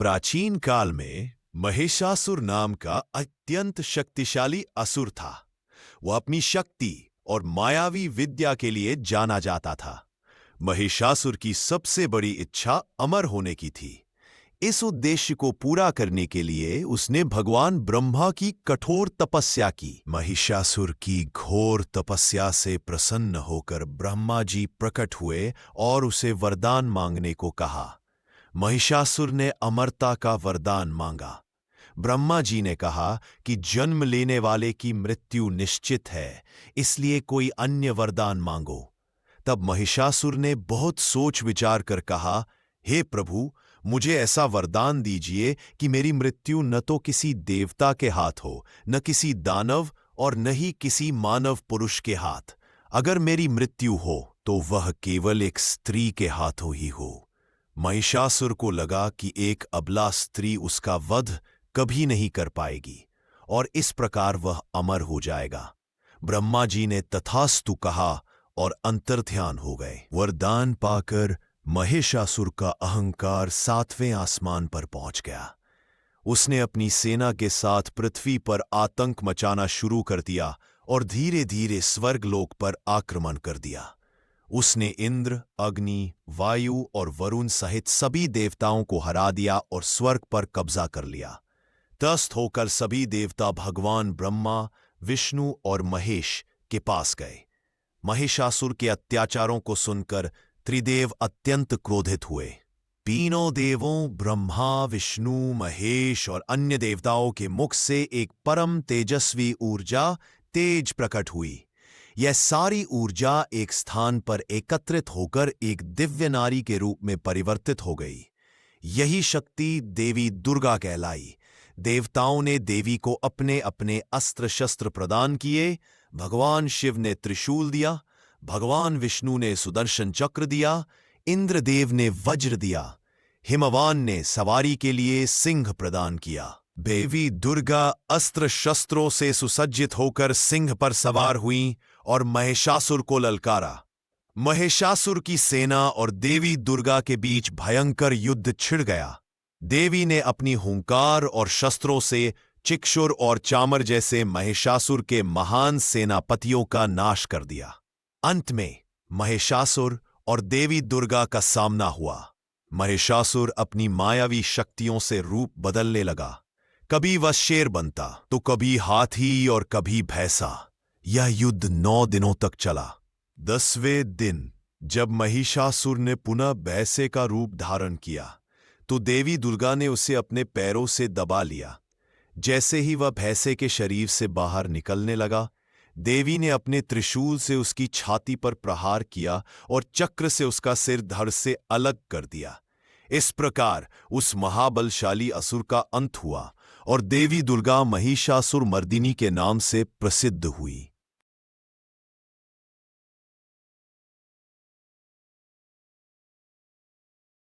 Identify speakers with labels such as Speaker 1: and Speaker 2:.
Speaker 1: प्राचीन काल में महिषासुर नाम का अत्यंत शक्तिशाली असुर था। वह अपनी शक्ति और मायावी विद्या के लिए जाना जाता था। महिषासुर की सबसे बड़ी इच्छा अमर होने की थी। इस उद्देश्य को पूरा करने के लिए उसने भगवान ब्रह्मा की कठोर तपस्या की। महिषासुर की घोर तपस्या से प्रसन्न होकर ब्रह्मा जी प्रकट हुए और उसे वरदान मांगने को कहा। महिषासुर ने अमरता का वरदान मांगा। ब्रह्मा जी ने कहा कि जन्म लेने वाले की मृत्यु निश्चित है, इसलिए कोई अन्य वरदान मांगो। तब महिषासुर ने बहुत सोच विचार कर कहा, हे प्रभु, मुझे ऐसा वरदान दीजिए कि मेरी मृत्यु न तो किसी देवता के हाथ हो, न किसी दानव और न ही किसी मानव पुरुष के हाथ। अगर मेरी मृत्यु हो तो वह केवल एक स्त्री के हाथों ही हो। महिषासुर को लगा कि एक अबला स्त्री उसका वध कभी नहीं कर पाएगी और इस प्रकार वह अमर हो जाएगा। ब्रह्मा जी ने तथास्तु कहा और अंतर्ध्यान हो गए। वरदान पाकर महिषासुर का अहंकार 7वें आसमान पर पहुंच गया। उसने अपनी सेना के साथ पृथ्वी पर आतंक मचाना शुरू कर दिया और धीरे धीरे स्वर्गलोक पर आक्रमण कर दिया। उसने इंद्र, अग्नि, वायु और वरुण सहित सभी देवताओं को हरा दिया और स्वर्ग पर कब्जा कर लिया। त्रस्त होकर सभी देवता भगवान ब्रह्मा, विष्णु और महेश के पास गए। महिषासुर के अत्याचारों को सुनकर त्रिदेव अत्यंत क्रोधित हुए। तीनों देवों ब्रह्मा, विष्णु, महेश और अन्य देवताओं के मुख से एक परम तेजस्वी ऊर्जा तेज प्रकट हुई। यह सारी ऊर्जा एक स्थान पर एकत्रित होकर एक दिव्य नारी के रूप में परिवर्तित हो गई। यही शक्ति देवी दुर्गा कहलाई। देवताओं ने देवी को अपने अपने अस्त्र शस्त्र प्रदान किए। भगवान शिव ने त्रिशूल दिया, भगवान विष्णु ने सुदर्शन चक्र दिया, इंद्रदेव ने वज्र दिया, हिमवान ने सवारी के लिए सिंह प्रदान किया। देवी दुर्गा अस्त्र शस्त्रों से सुसज्जित होकर सिंह पर सवार हुईं और महिषासुर को ललकारा। महिषासुर की सेना और देवी दुर्गा के बीच भयंकर युद्ध छिड़ गया। देवी ने अपनी हुंकार और शस्त्रों से चिक्षुर और चामर जैसे महिषासुर के महान सेनापतियों का नाश कर दिया। अंत में महिषासुर और देवी दुर्गा का सामना हुआ। महिषासुर अपनी मायावी शक्तियों से रूप बदलने लगा। कभी वह शेर बनता तो कभी हाथी और कभी भैंसा। यह युद्ध 9 दिनों तक चला। 10वें दिन जब महिषासुर ने पुनः भैंसे का रूप धारण किया तो देवी दुर्गा ने उसे अपने पैरों से दबा लिया। जैसे ही वह भैंसे के शरीर से बाहर निकलने लगा, देवी ने अपने त्रिशूल से उसकी छाती पर प्रहार किया और चक्र से उसका सिर धड़ से अलग कर दिया। इस प्रकार उस महाबलशाली असुर का अंत हुआ और देवी दुर्गा महिषासुर मर्दिनी के नाम से प्रसिद्ध हुई।